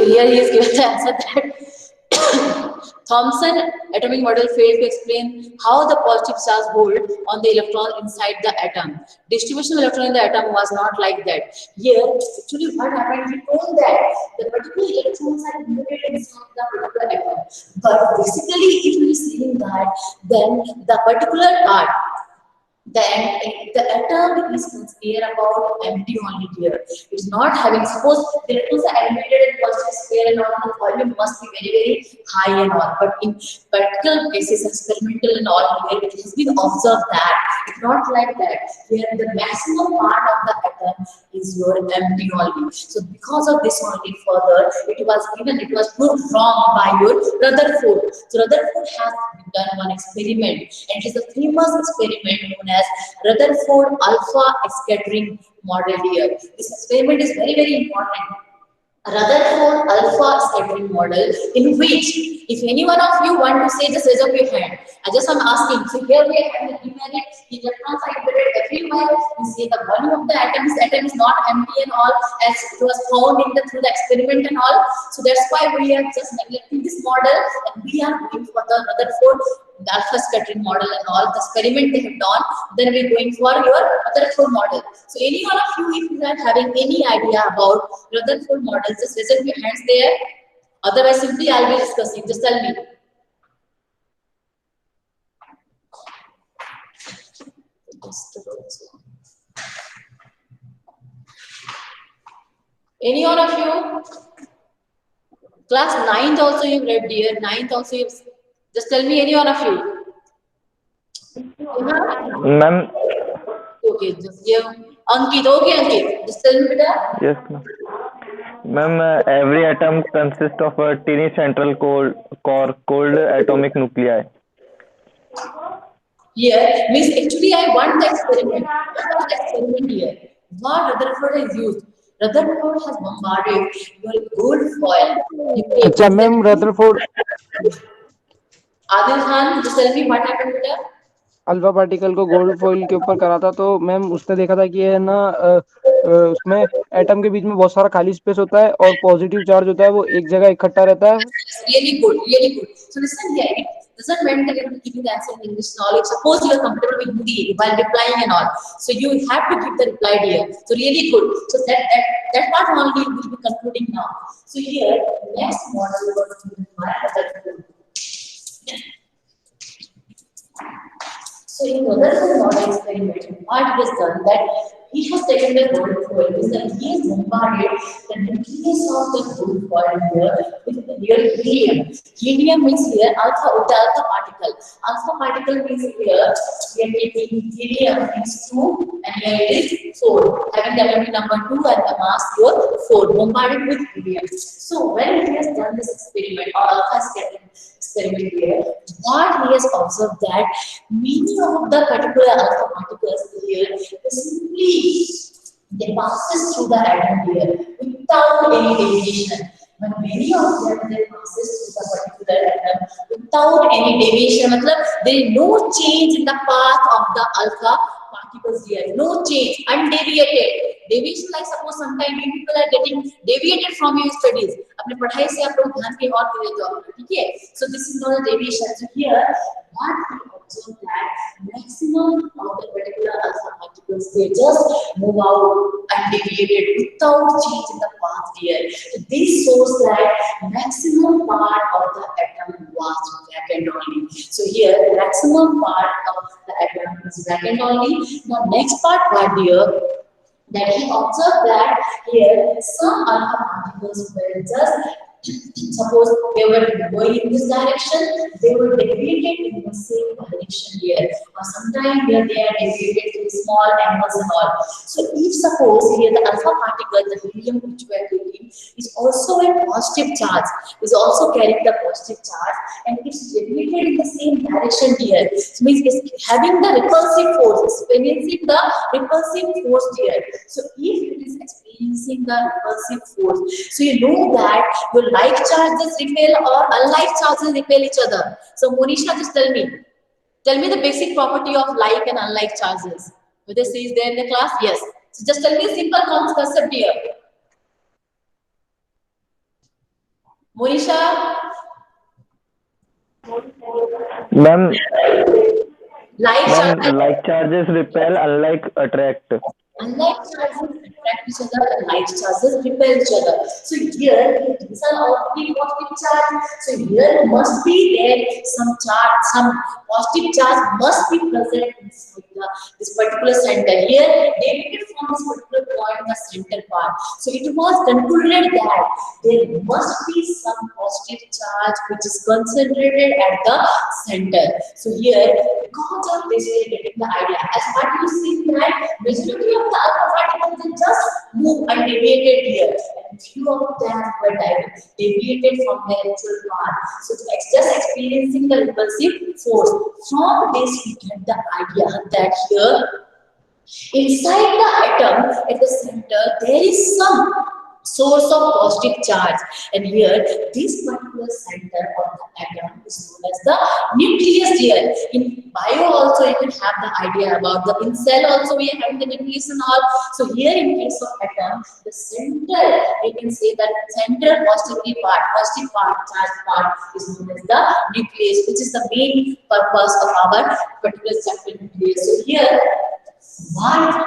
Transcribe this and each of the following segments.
here he is given the answer that Thomson atomic model failed to explain how the positive charge hold on the electron inside the atom. Distribution of electron in the atom was not like that. Here, actually, what happened? He told that the particular electrons are embedded inside the particular atom. But basically, if you is saying that, then the particular part, then the atom is considered about empty only here. It's not having, suppose the electrons are embedded in positive sphere and all, the volume must be very, very high and all. But in practical cases, experimental and all, here it has been observed that it's not like that. Here the maximum part of the atom is your empty only. So because of this only further, it was proved wrong by your Rutherford. So Rutherford has done one experiment, and it is a famous experiment known as Rutherford alpha scattering model here. This experiment is very, very important. Rutherford alpha scattering model, in which if any one of you want to say, just raise up your hand. I'm asking. So here we have the demerit, the electrons are embedded everywhere. We see the volume of the atom is not empty and all, as it was found in through the experiment and all. So that's why we are just neglecting this model, and we are going for the Rutherford alpha scattering model and all the experiment they have done. Then we're going for your Rutherford model. So any one of you, if you are having any idea about Rutherford model, just raise up your hands there. Otherwise, simply I'll be discussing. Just tell me. Any one of you? Class 9th also you've read, dear. 9th also you've. Just tell me, any one of you. Ma'am. Okay, just give Ankit. Okay, Ankit. Just tell me, beta. Yes, ma'am. Ma'am, every atom consists of a tiny central core called atomic nuclei. Here means actually I want the experiment. What was the experiment here? What Rutherford has used? Rutherford has bombarded your gold foil. अच्छा ma'am Rutherford Adil Khan, just tell me what happened, beta. Alpha particle को gold foil के ऊपर करा था, तो ma'am उसने देखा था कि ये है ना उसमें एटम के बीच में बहुत सारा खाली स्पेस होता है और पॉजिटिव चार्ज होता है वो एक जगह इकट्ठा रहता है. Really good, really good. So listen here, it doesn't matter that I'm giving the answer in English knowledge. Suppose you are comfortable with Hindi while replying and all, so you have to give the reply here. So really good. So that part only will be concluding now. So here, next model was given by Rutherford. So in Rutherford model experiment, what he has done that he has taken the gold foil, means that he has bombarded the nucleus of the gold foil here with real helium. Helium means here alpha particle. Alpha particle means here we are taking helium means 2 and here it is 4, having the atomic number 2 and the mass your 4, bombarded with helium. So when he has done this experiment or alpha scattering experiment here, what he has observed that many of the particular alpha particles here simply they passes through the atom here without any deviation. But many of them they passes through the particular atom without any deviation. Matlab, there is no change in the path of the alpha particles here. No change, undeviated. Deviation, like suppose sometimes you people are getting deviated from your studies. अपने पढ़ाई से आप लोग ध्यान कहीं और दे देते हो, ठीक है? So this is not a deviation. So here, what we observe that maximum of the particular alpha particles they just move out undeviated without change in the path here. So this shows that maximum part of the atom was vacant only. So here, the maximum part of the atom is vacant only. Now next part, what dear? That he observed that here some alpha particles were just, suppose they were going in this direction, they were deviated in the same direction here, or sometimes here they are deviated in small angles and all. So if suppose here the alpha particle, the helium which we are taking, is also a positive charge, is also carrying the positive charge, and it's deviated in the same direction here, so means it's having the repulsive force, experiencing the repulsive force here. So if it is experiencing the repulsive force, so you know that your like charges repel or unlike charges repel each other. So Monisha, just tell me the basic property of like and unlike charges. Whether she is there in the class? Yes. So just tell me a simple concept here. Monisha, Ma'am, like ma'am, charges. like charges repel, unlike attract. Unlike charges attract each other, like charges repel each other. So here, these are already positive charge. So here must be there some charge, some positive charge must be present inside this particular center. Here, deviated from this particular point, the center part. So it was concluded that there must be some positive charge which is concentrated at the center. So here, because of this, we are getting the idea. As what you see that majority of the alpha particles they just move and deviated here, and few of them were deviated from their actual path. So it's just experiencing the repulsive force. From this, we get the idea that here inside the atom at the center, there is some source of positive charge. And here, this particular center of the atom is known as the nucleus here. In bio also, you can have the idea about the in cell also we are having the nucleus and all. So here in case of atom, the center, you can say that center positive part, charge part is known as the nucleus, which is the main purpose of our particular chapter nucleus. So here why?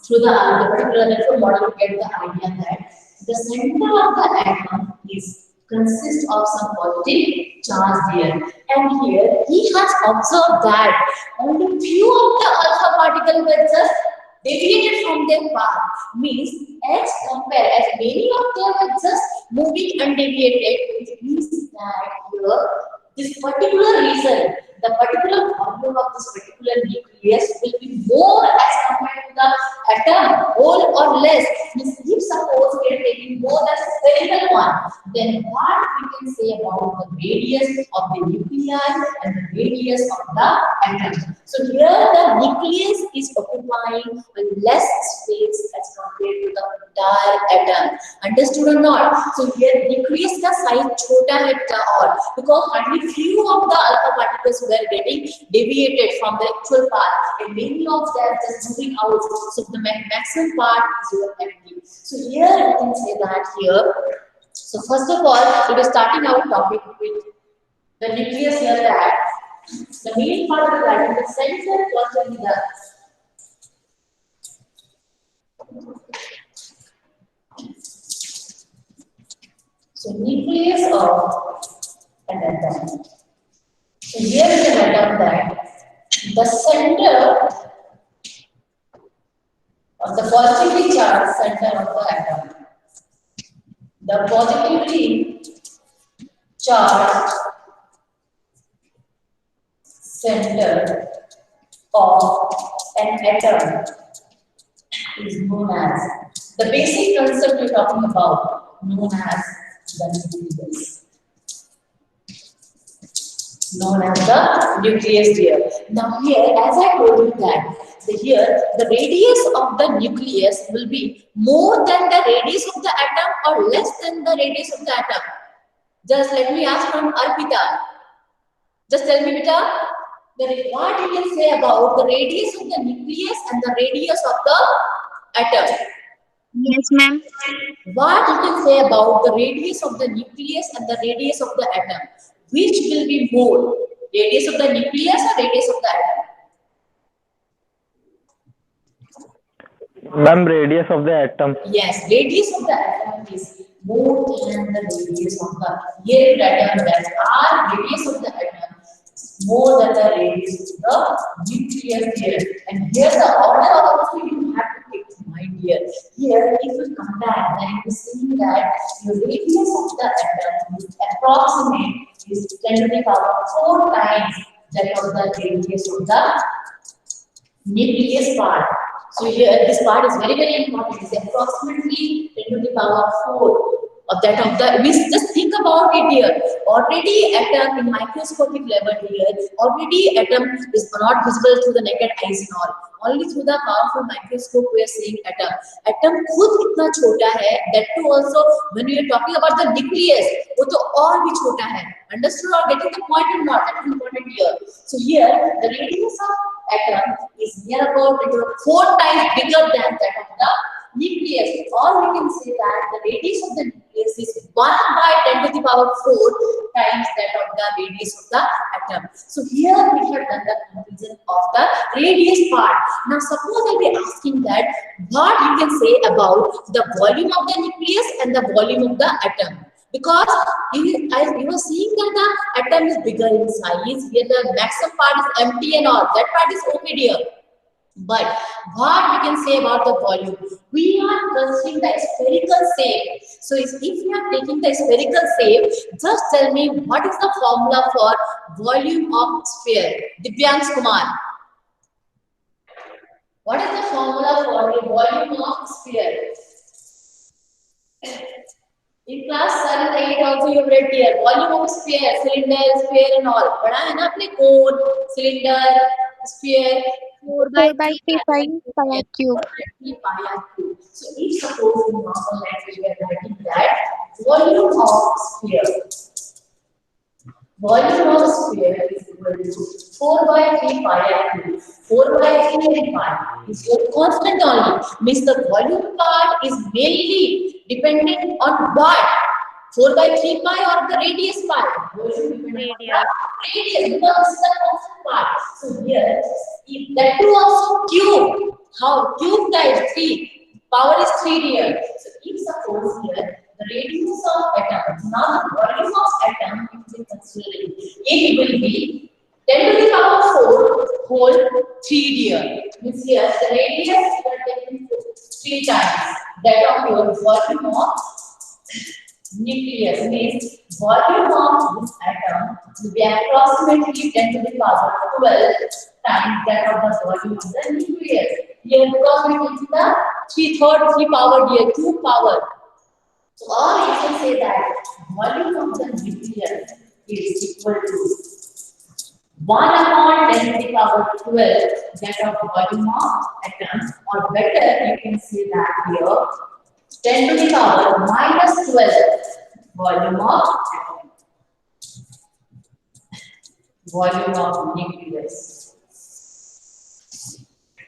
Through the particular electron model, we get the idea that the center of the atom is consists of some positive charge there. And here he has observed that only few of the alpha particles were just deviated from their path. Means as compared as many of them were just moving undeviated, it means that here this particular reason, the particular volume of this particular nucleus will be more as compared to the atom, whole or less. Means if suppose we are taking more than a spherical one, then what we can say about the radius of the nuclei and the radius of the atom. So here the nucleus is occupying a less space as compared to the entire atom. Understood or not? So here nucleus का size छोटा है और because only few of the alpha particles were getting deviated from the actual path and many of them just moving out. So the maximum part is your empty. So here you can say that here. So first of all, we will starting our topic with the nucleus here that the main part of the light in the center was the so nucleus of an atom. So here is an atom that the center of the positively charged center of the atom. The positively charged center of an atom is known as the basic concept we're talking about, known as the nucleus. Known as the nucleus here. Now here, as I told you that here the radius of the nucleus will be more than the radius of the atom or less than the radius of the atom. Just let me ask from Arpita. Just tell me, Beta, what you can say about the radius of the nucleus and the radius of the atom? Yes, ma'am. What you can say about the radius of the nucleus and the radius of the atom? Which will be more? Radius of the nucleus or radius of the atom? Ma'am, radius of the atom. Yes, radius of the atom is more than the radius of the here atom. That our radius of the atom is more than the radius of the nucleus here. And here the order also you have to take in mind here. Here, if you compare, then you see that the radius of the atom is approximate is 10 to the power 4 times that of the radius of the nucleus part. So here this part is very important. It's approximately 10 to the power 4 of that of the. We just think about it here. Already atom in microscopic level here. Already atom is not visible to the naked eyes and all. Only through the powerful microscope we are seeing atom. Atom खुद इतना छोटा है. That too also when we are talking about the nucleus, वो तो और भी छोटा है. Understood or getting the point or not? That is important here. So here the radius of atom is near about 4 times bigger than that of the nucleus, or we can say that the radius of the nucleus is 1 by 10 to the power 4 times that of the radius of the atom. So here we have done the comparison of the radius part. Now suppose I be asking that what you can say about the volume of the nucleus and the volume of the atom. Because you were seeing that the atom is bigger in size, here the maximum part is empty and all. That part is okay, dear. But what we can say about the volume? We are considering the spherical shape. So if we are taking the spherical shape, just tell me what is the formula for volume of sphere? Divyansh Kumar. What is the formula for the volume of sphere? In class 7 and 8 also you have read here. Volume of sphere, cylinder, sphere and all. पढ़ा है ना आपने cone, cylinder, sphere. 4 4 by by 3 3 pi pi pi Yes, r cube. pi r cube. So if suppose in normal language we are writing that volume of sphere. Volume of sphere is equal to 4 by 3 pi r cube. 4 by 3 and pi is your constant only. Means the volume part is mainly dependent on what? 4 by 3 pi or the radius pi? Volume dependent on radius. the radius because this is the constant part. So here, if that too also cube. How? Cube times 3. Power is 3 here. So if suppose here the radius of atom, now the volume of atom if we consider it will be 10 to the power 4 whole 3 here. Means here the radius you are taking 3 times that of your volume of nucleus. Means volume of this atom will be approximately 10 to the power 12 times that of the volume of the nucleus. Here because we take the 3 power here, 2 power. So or you can say that volume of the nucleus is equal to 1 upon 10 to the power 12 that of volume of atoms, or better you can say that here 10 to the power minus 12 volume of atom, volume of nucleus.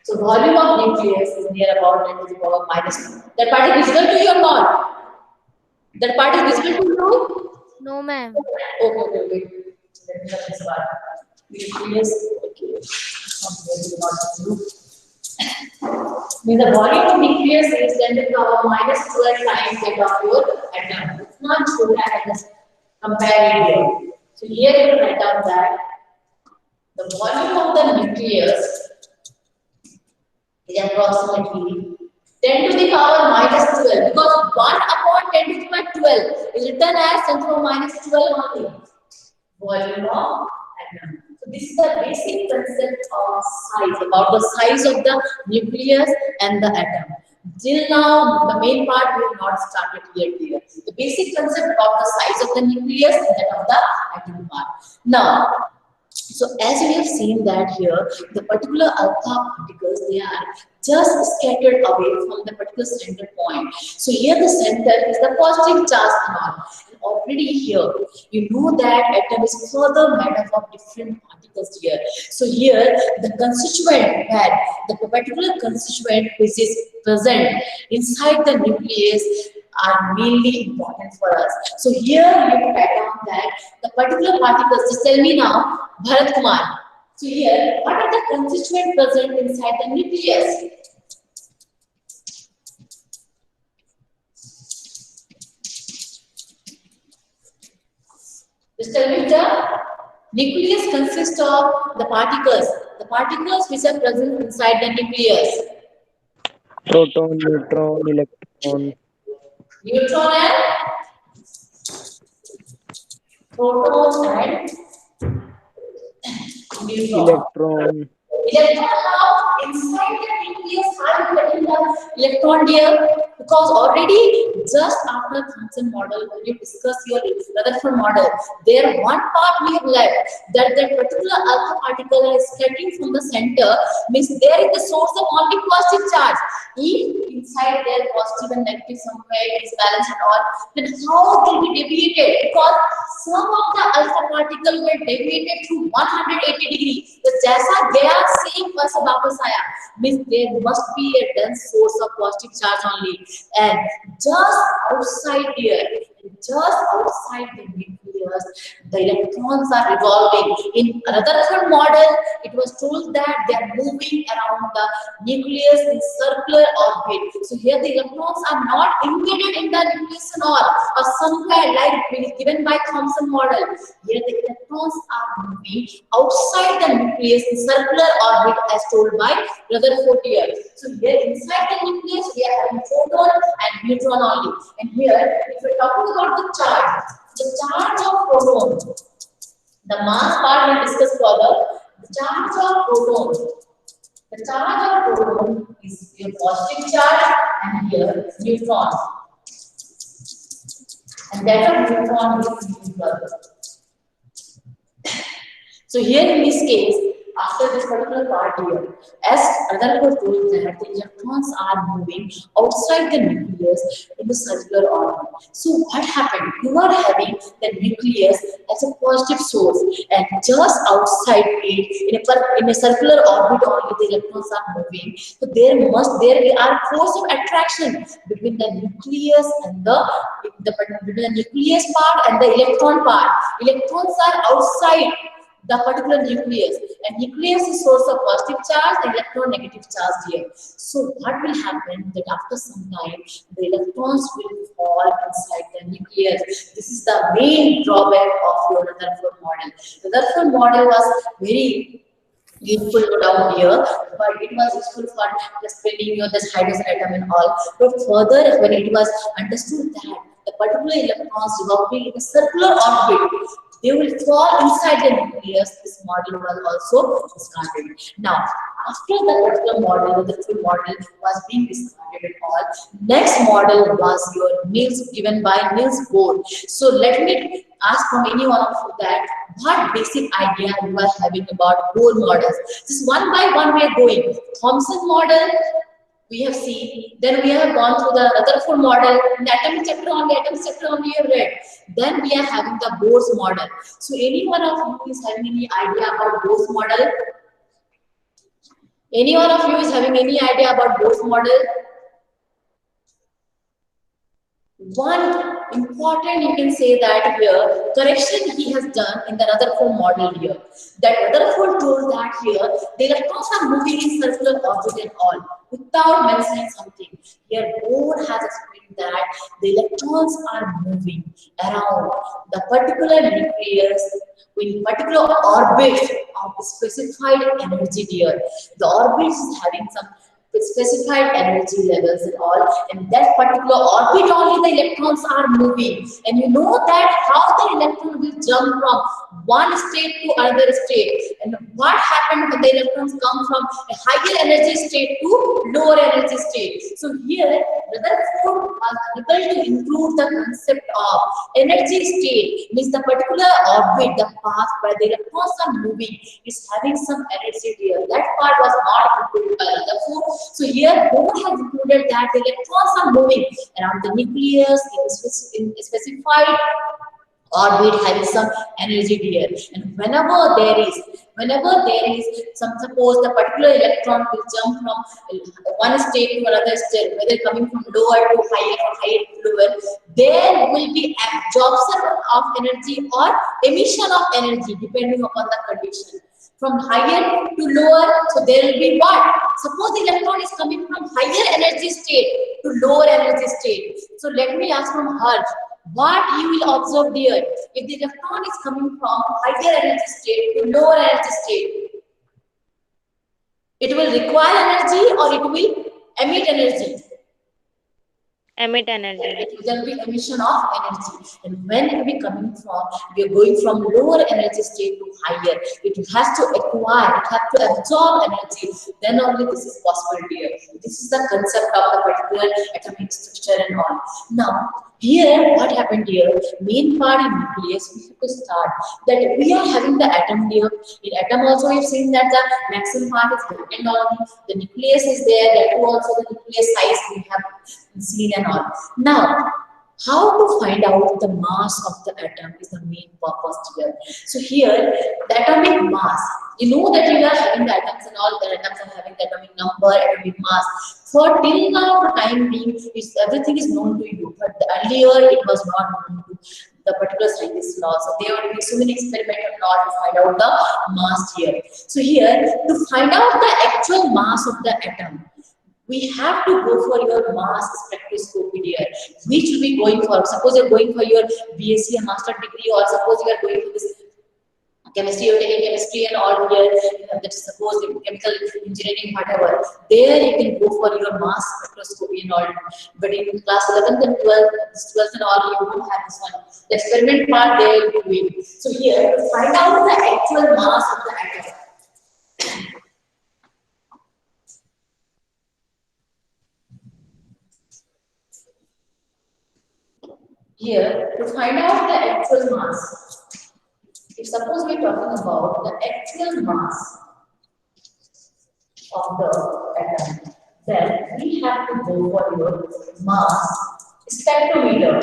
So volume of nucleus is near about 10 to the power minus 2. That part is visible to you or not? That part is visible to you? No, ma'am. Okay, okay, okay. Let me have this part. Nucleus, okay. Means the volume of nucleus is 10 to the power minus 12 times that of your atom. It's not true, I just compare it here. So here you will write down that the volume of the nucleus is approximately 10 to the power minus 12 because 1 upon 10 to the power 12 is written as 10 to the power minus 12 only. Volume of atom. So this is the basic concept of size, about the size of the nucleus and the atom. Till now, the main part we have not started yet here. The basic concept of the size of the nucleus and that of the atom part. Now, so as we have seen that here, the particular alpha particles, they are just scattered away from the particular center point. So here the center is the positive charge and all. And already here, you know that atom is further made up of different particles here. So here the constituent pad, the particular constituent which is present inside the nucleus are mainly important for us. So here you write down that the particular particles, just tell me now, Bharat Kumar. So here, what are the constituents present inside the nucleus? Just tell me the nucleus consists of the particles which are present inside the nucleus. Proton, neutron, electron. Neutron and protons and neutron. Electron. Electron now inside the nucleus, how you getting the electron here? because already just after Thomson model, when you discuss your Rutherford model, there one part we have left, that that particular alpha particle is scattering from the center, means there is the source of only positive charge. If inside there positive and negative somewhere is balanced and all, then how it will be deviated? Because some of the alpha particle were deviated through 180 degrees. तो जैसा गया same वैसा वापस आया, means there must be a dense source of positive charge only, and just outside here, just outside the nucleus, the electrons are revolving. In Rutherford model, it was told that they are moving around the nucleus in circular orbit. So here the electrons are not embedded in the nucleus and all, or somewhere like given by Thomson model. Here the electrons are moving outside the nucleus in circular orbit as told by Rutherford here. So here inside the nucleus we are having photon and neutron only. And here if we are talking about the charge of proton, the mass part we discuss further. The charge of proton. The charge of proton is a positive charge and here neutron. And that of neutron is neutral. So here in this case, after this particular part here, as Rutherford told that the electrons are moving outside the nucleus in the circular orbit. So what happened? You are having the nucleus as a positive source, and just outside it, in a circular orbit only, the electrons are moving. So there are force of attraction between the nucleus and between the nucleus part and the electron part. Electrons are outside the particular nucleus, and nucleus is source of positive charge and electron negative charge here. So what will happen that after some time the electrons will fall inside the nucleus. This is the main drawback of your Rutherford model. The Rutherford model was very useful down here, but it was useful for explaining this hydrogen atom and all. But further, when it was understood that the particular electrons revolving in a circular orbit, they will fall inside the nucleus, this model was also discarded. Now, after the particular model, the full model was being discarded and all, next model was your Niels, given by Niels Bohr. So let me ask from any one of you that what basic idea you are having about Bohr models. Just one by one we are going. Thomson model we have seen, then we have gone through the Rutherford model, in the atomic chapter only we have read. Then we are having the Bohr's model. So any one of you is having any idea about Bohr's model? Any one of you is having any idea about Bohr's model? One important, you can say that here, correction he has done in the Rutherford model here. That Rutherford told that here, the electrons are moving in circular orbit and all, without mentioning something. Here, Bohr has explained that the electrons are moving around the particular nucleus in particular orbit of specified energy here. The orbit is having some specified energy levels and all, and that particular orbit only the electrons are moving. And you know that how the electron will jump from one state to another state, and what happened when the electrons come from a higher energy state to lower energy state. So here Rutherford was able to include the concept of energy state, means the particular orbit, the path where the electrons are moving is having some energy here. That part was not included by Rutherford. So here Bohr has included that the electrons are moving around the nucleus in a specified orbit having some energy here. And whenever there is some, suppose the particular electron will jump from one state to another state, whether coming from lower to higher or higher to lower, there will be absorption of energy or emission of energy depending upon the condition. From higher to lower, so there will be what? Suppose the electron is coming from higher energy state to lower energy state. So let me ask from her, what you will observe there? If the electron is coming from higher energy state to lower energy state, it will require energy or it will emit energy? Emit energy. There will be emission of energy, and when it will be coming from, we are going from lower energy state to higher. It has to acquire, it has to absorb energy, then only this is possible here. This is the concept of the particular atomic structure and all. Now here what happened here, main part in nucleus, we have to start that we are having the atom here. In atom also we have seen that the maximum part is dependent on the nucleus is there, that too also the nucleus size we have seen and all. Now, how to find out the mass of the atom is the main purpose here. So here, the atomic mass, you know that you are having the atoms and all the atoms are having the atomic number, atomic mass. For till now, the time being, everything is known to you, but earlier it was not known to the particular scientist law. So there will be so many experiments and all to find out the mass here. So here, to find out the actual mass of the atom, we have to go for your mass spectroscopy here. Which will be going for? Suppose you're going for your BSc and master degree, or suppose you are going for this chemistry, you're taking chemistry and all here. That is suppose chemical engineering, whatever. There you can go for your mass spectroscopy and all. But in class 11th and 12th and all, you don't have this one. The experiment part there you will be doing. So here to find out the actual mass of the atom. Here, to find out the actual mass, if suppose we are talking about the actual mass of the atom, then we have to go for your mass spectrometer.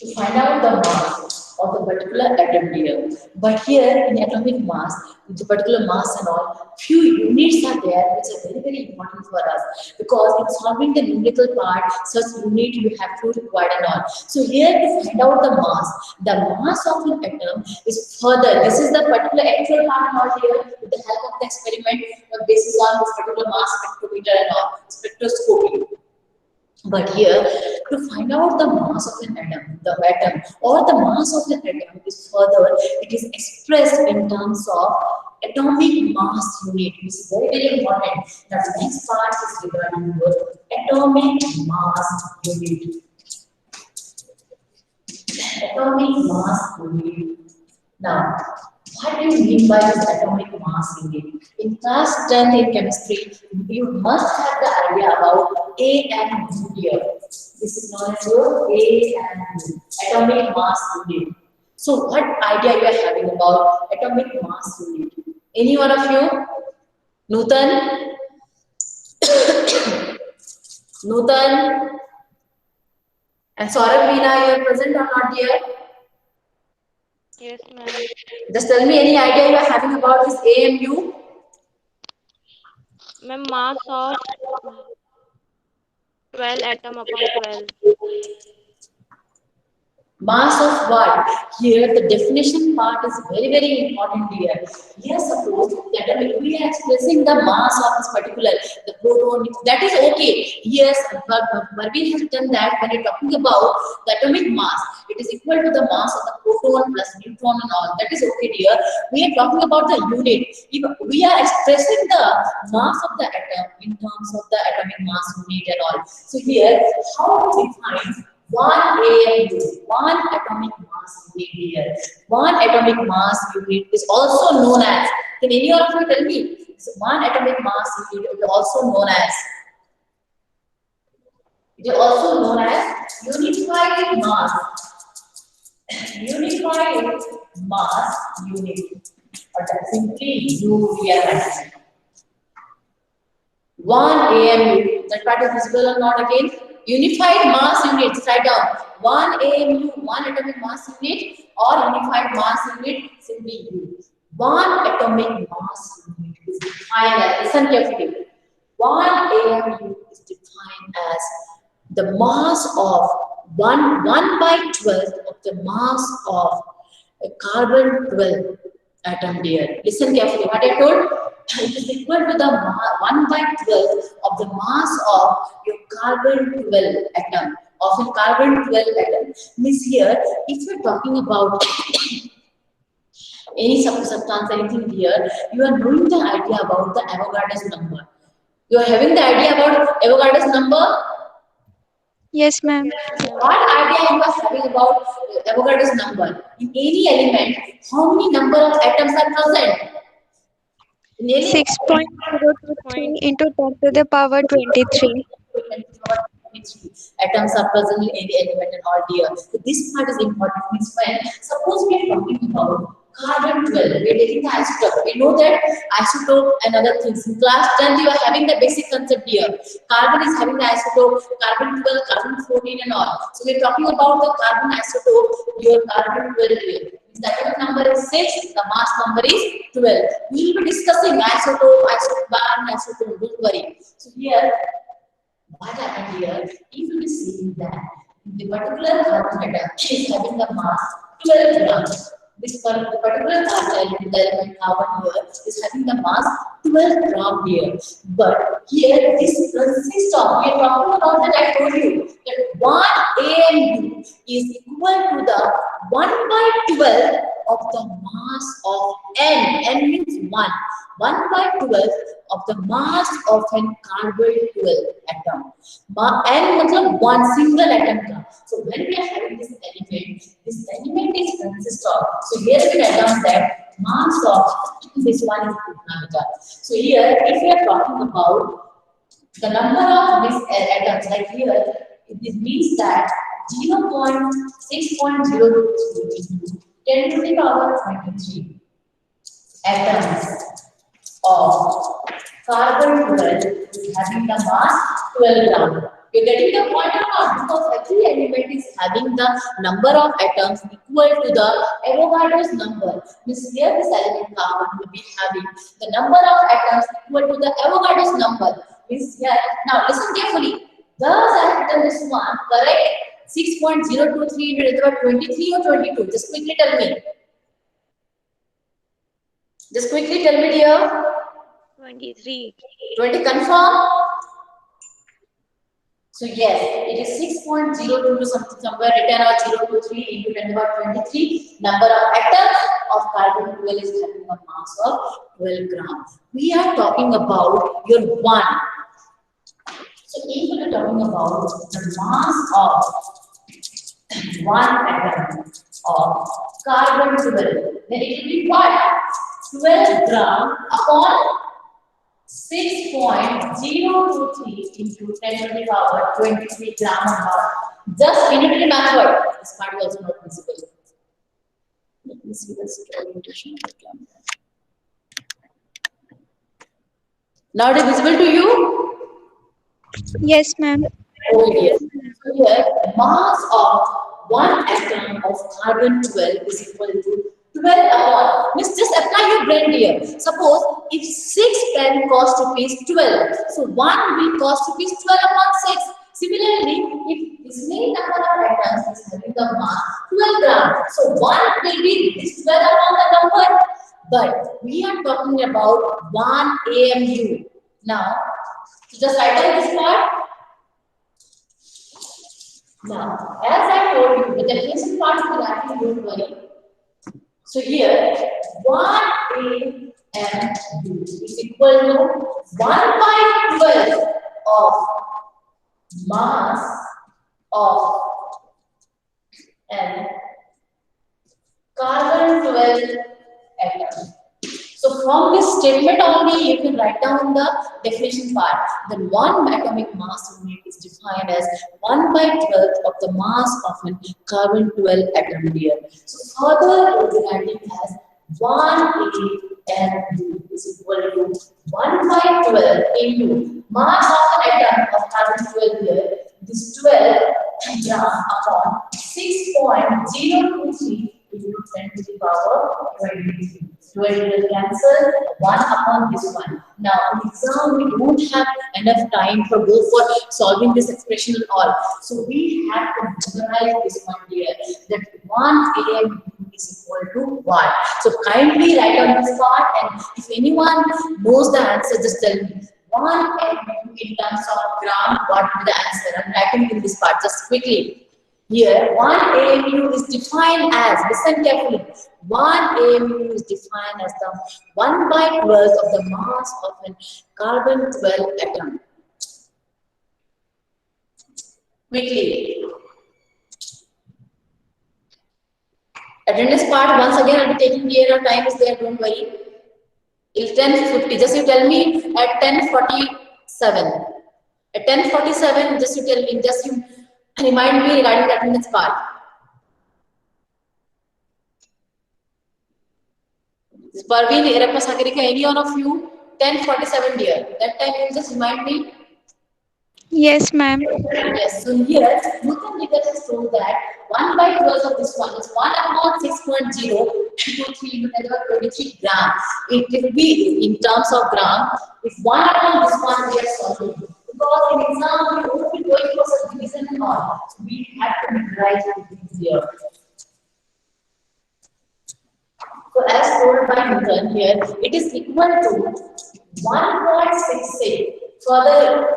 To find out the mass of the particular atom here. But here in atomic mass, the particular mass and all, few units are there which are very, very important for us, because in solving the numerical part, such unit you have to require and all. So here to find out the mass of an atom is further. This is the particular actual part and all here with the help of the experiment basis on this particular mass spectrometer and all, spectroscopy. But here, to find out the mass of an atom, the atom or the mass of the atom is further, it is expressed in terms of atomic mass unit, which is very, very important. Now, the next part is regarding your atomic mass unit. Atomic mass unit. Now, what do you mean by this atomic mass unit? In class 10 in chemistry, you must have the idea about A and U here. This is known as your A and U, atomic mass unit. So, what idea you are having about atomic mass unit? Any one of you? Nutan? Nutan? And Saurabh, Veena, you are present or not here? Yes, ma'am. Just tell me any idea you are having about this AMU? Ma'am, mass of 12 atom upon 12. Mass of what? Here the definition part is very, very important here. Here suppose that we are expressing the mass of this particular, the proton, that is okay. Yes, but we have done that when you're talking about the atomic mass. It is equal to the mass of the proton plus neutron and all. That is okay dear. We are talking about the unit. If we are expressing the mass of the atom in terms of the atomic mass unit and all. So here, how to define one AMU, one atomic mass unit here. One atomic mass unit is also known as, can any of you tell me? So one atomic mass unit is also known as, it is also known as unified mass unit, or that simply UVMS. One AMU, that part is visible or not again? Unified mass unit, write down. One AMU, one atomic mass unit, or unified mass unit, simply U. One atomic mass unit is defined as, listen carefully. One AMU is defined as the mass of 1 by 12 of the mass of a carbon 12 atom there. Listen carefully what I told. It is equal to the 1 by 12 of the mass of your carbon 12 atom. Of a carbon 12 atom. Means here, if we are talking about any substance, anything here, you are knowing the idea about the Avogadro's number. You are having the idea about Avogadro's number. Yes, ma'am. What idea you are having about Avogadro's number? In any element, how many number of atoms are present? In any 6.023 into 10 to the power 23. atoms are present in any element and all here. So this part is important. Means when suppose we are talking about carbon 12, we are taking the isotope. We know that isotope and other things. In class 10, you are having the basic concept here. Carbon is having the isotope, carbon 12, carbon 14 and all. So we are talking about the carbon isotope, your carbon 12 here. The atomic number is 6, the mass number is 12. We will be discussing isotope, isotope, don't worry. So here, what happened here? If you see that the particular carbon atom is having the mass 12 grams. This particular carbon element carbon here is having the mass 12 gram here. But here this consists of, we are talking about that I told you that 1 AMU is equal to the 1 by 12 of the mass of N. N means 1. 1 by 12 of the mass of an carbon 12 atom. N means one single atom का. So when we are having this element is consist of. So here we write down that mass of this one is Putnamita. So here, if we are talking about the number of these atoms, like here, this means that 0.6.023 10 to the power 23 atoms of carbon 12 is having the mass 12 gram. You're getting the point or not? Because every element is having the number of atoms equal to the Avogadro's number. Means here this element carbon will be having the number of atoms equal to the Avogadro's number. Means here, now listen carefully. Does I have done this one correct? 6.023 into 23 or 22? Just quickly tell me. Just quickly tell me, dear. 23. 20 confirm? So yes, it is 6.02 to somewhere written or 023 into 10 to the power 23. Number of atoms of carbon 12 is having a mass of 12 grams. We are talking about your 1. So if we are talking about the mass of 1 atom of carbon 12, then it will be what? 12 gram upon 6.023 into 10 to the power 23 gram and half. Just unitary method. This part is also not visible. Let me see the orientation of the camera. Now it is visible to you? Yes, ma'am. Oh yes. So here, mass of 1 atom of carbon 12 is equal to 12 upon. Means just apply your brain here. Suppose if 6 pen cost rupees 12, so 1 will cost rupees 12 upon 6. Similarly, if this many number of atoms is having the mass 12 grams, so 1 will be this 12 upon the number. But we are talking about 1 AMU. Now, so just write down this part. Now, as I told you, the definition part is lacking, don't worry. So here, 1 AMU is equal to 1 by 12 of mass of an carbon 12 atom. So from this statement only, you can write down the definition part. Then 1 atomic mass unit is defined as 1 by 12 of the mass of an carbon 12 atom here. So further writing as 1 AMU is equal to 1 by 12 into mass of an atom of carbon 12 here. This 12 gram upon 6.023 into 10 to the power 23. 12 will cancel 1 upon this one. Now, in exam, we don't have enough time for go for solving this expression and all. So, we have to memorize this one here that 1 AMU is equal to what? So, kindly write on this part, and if anyone knows the answer, just tell me. 1 AMU in terms of gram, what will be the answer? I'm writing in this part just quickly. Here, 1 AMU is defined as, listen carefully, 1 AMU is defined as the 1 by 12 of the mass of an carbon 12 atom. Quickly. Attendance part, once again, I'll be taking care of time is there, don't worry. Till 10:50, just you tell me at 10:47. At 10:47, just you tell me, just you remind me regarding the attendance part. Parveen, Erappa Sakarika, any one of you, 10:47 dear. That time you just remind me. Yes, ma'am. Yes, so here Newton Ricketts has told that 1 by 12 of this one is 1 upon 6.0 into 3 into 10 to the 23 gram. It will be in terms of gram. If 1 upon this one we are solving. Because in exam we won't be going for such division and all. So we have to write things here. So as told by Newton here, it is equal to 1.66. Further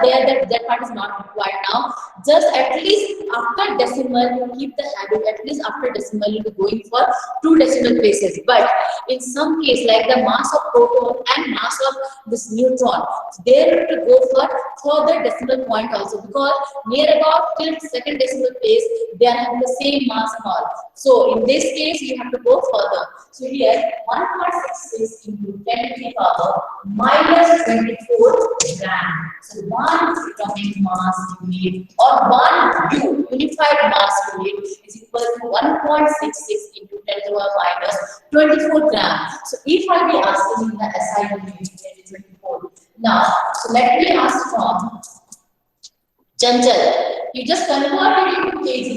there that part is not required now. Just at least after decimal, you keep the habit. At least after decimal, you will be going for 2 decimal places. But in some case, like the mass of proton and mass of this neutron, there to go for further decimal point also, because near about till second decimal place, they are having the same mass and all. So in this case, you have to go further. So here 1.66 into 10 to the power minus 24 gram. So 1 atomic mass unit or 1 unified mass unit is equal to 1.66 into 10 to the power minus 24 gram. So if I be asking in the SI unit 24. Now, so let me ask from Chanchal. You just convert it into kg.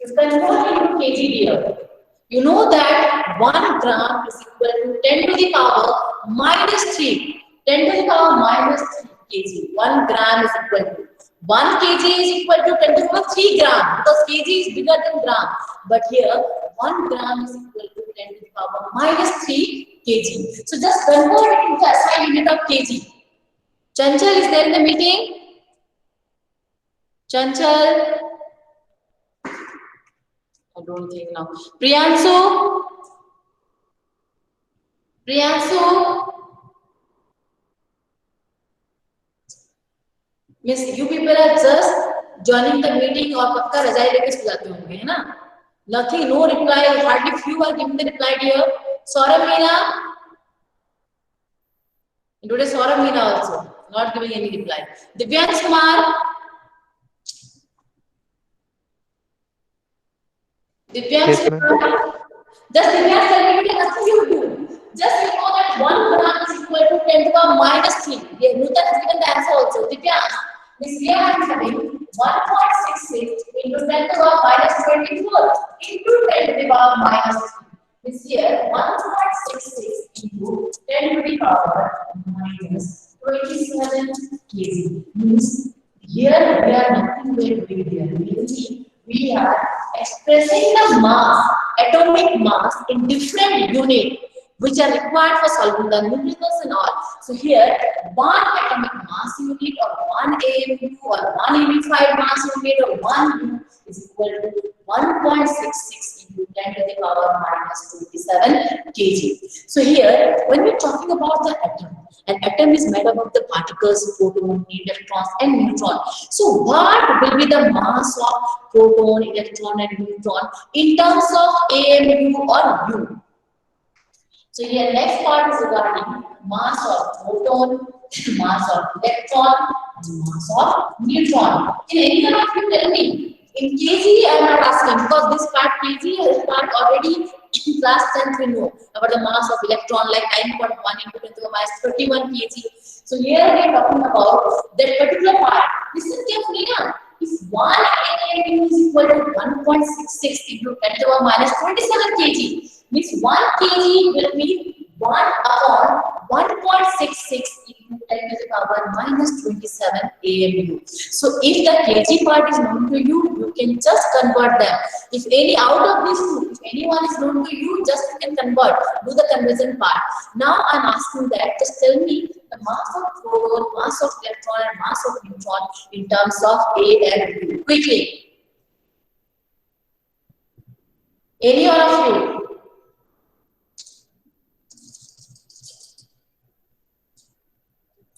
You convert it into kg here. You know that 1 gram is equal to 10 to the power minus 3. 10 to the power minus 3 kg. 1 gram is equal to 1 kg is equal to 10 to the power 3 gram, because kg is bigger than gram. But here 1 gram is equal to 10 to the power minus 3 kg. So just convert it into SI unit of kg. Chanchal is there in the meeting? Chanchal? I don't think now. Priyansu? Priyansu? Miss, you people are just joining the meeting or पक्का रजाई लेके सो जाते होंगे, है ना? Nothing, no reply. Hardly few are giving the reply here. Saurabh Meena? Today Saurabh Meena also not giving any reply. Divyansh Kumar? Divyansh Yes, ma'am. Kumar? Just Divyansh tell me nothing you do. Just you know that 1 gram is equal to 10 to the power minus 3. Yeah, Nutan has given the answer also. Divyansh, this here I am having 1.66 into 10 to the power minus 24 into 10 to the power minus 3. This here 1.66 into 10 to the power minus 27 kg. Means here we are nothing but doing here. Mainly we are expressing the mass, atomic mass in different units which are required for solving the nucleus and all. So here 1 atomic mass unit or 1 AMU or 1 unified mass unit or 1 U is equal to 1.66 into 10 to the power minus 27 kg. So here when we're talking about the atom, an atom is made up of the particles, proton, electrons and neutron. So what will be the mass of proton, electron and neutron in terms of AMU or U? So here next part is regarding mass of proton, mass of electron, and mass of neutron. Can anyone of you tell me? In kg I am not asking, because this part kg, this part already in class 10th we know about the mass of electron like 9.1 into 10 to the minus 31 kg. So here we are talking about that particular part. Listen carefully now. If 1 AMU is equal to 1.66 into 10 to the minus 27 kg, means 1 kg will be 1 upon 1.66 into 10 to the power minus 27 AMU. So if the kg part is known to you, you can just convert them. If any out of these two, if anyone is known to you, just you can convert, do the conversion part. Now I'm asking that, just tell me the mass of proton, mass of electron and mass of neutron in terms of A and U. Quickly. Any one of you?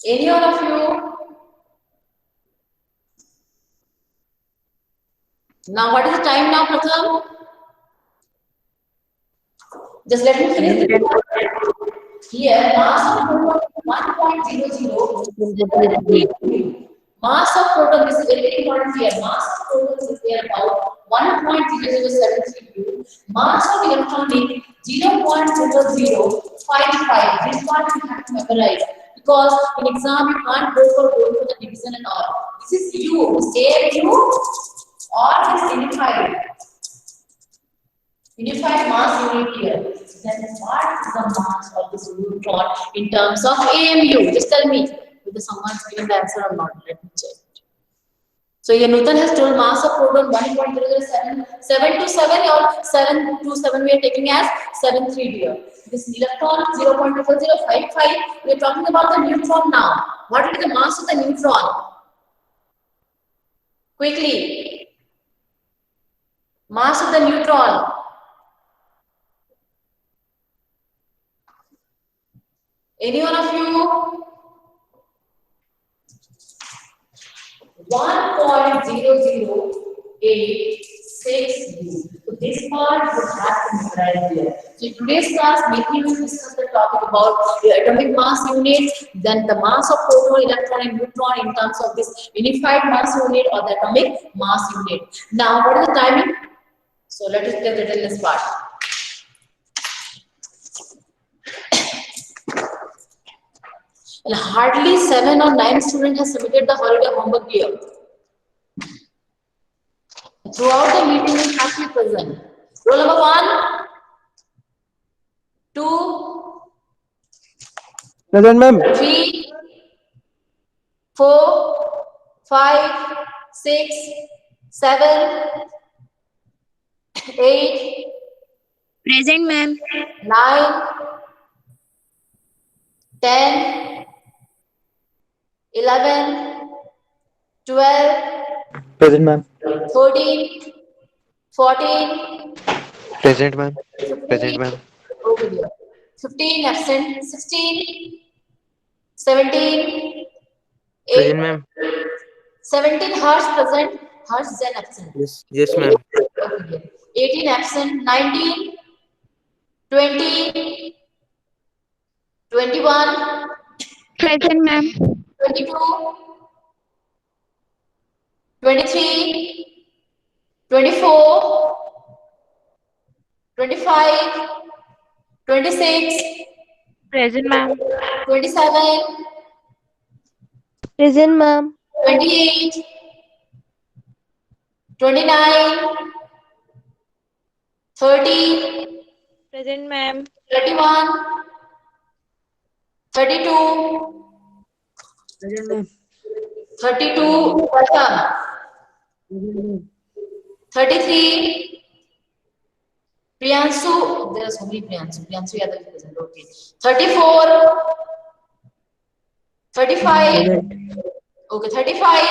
Any one of you? Now, what is the time now, Pratham? Just let me finish this part. Here, mass of proton 1.00. Mass of proton, this is very, very important here. Mass of protons is there about 1.0073 U. Mass of electron is 0.0055. This part you have to memorize because in exam you can't go for the division and all. This is U, AMU or this unified. Unified mass unit here. Then what is the mass of this neutron in terms of AMU? Just tell me whether someone's given the answer or not. Let me check. So here Newton has told mass of proton 1.007 727 or 727 we are taking as 73 here. This electron 0.0055. We are talking about the neutron now. What will be the mass of the neutron? Quickly. Mass of the neutron. Any one of you? 1.0086 U. So this part you have to memorize here. So in today's class, mainly we discuss the topic about the atomic mass unit, then the mass of proton, electron, and neutron in terms of this unified mass unit or the atomic mass unit. Now, what is the timing? So let us get it in this part. And hardly 7 or 9 students have submitted the holiday homework here. Throughout the meeting, we have to be present. Roll number 1, 2, Present, ma'am. 3, 4, 5, 6, 7, 8, Present, ma'am. 9, 10, 11, 12, Present, ma'am. 13, 14, Present, ma'am. Present, 15, ma'am. over here. 15 absent, 16, 17, 8, Present, ma'am. 17 Harsh present, Harsh Zen absent. Yes, ma'am. Over here. 18 absent, 19, 20, 21, Present, ma'am. 22, 23, 24, 25, 26, Present, ma'am. 27, Present, ma'am. 28, 29, 30, Present, ma'am. 31, 32, Present, ma'am. 32, 33, Priyansu, there are so many Priyansu, Priyansu Yadav is present, okay. 34, 35, okay, 35,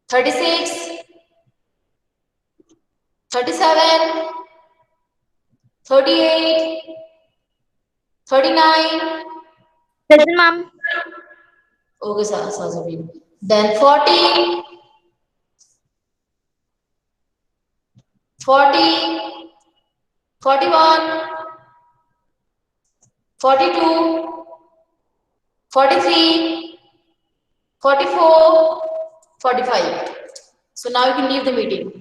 36, 37, 38, 39, Present, ma'am. okay, Sazabi. Then 40, 40, 41, 42, 43, 44, 45. So now you can leave the meeting.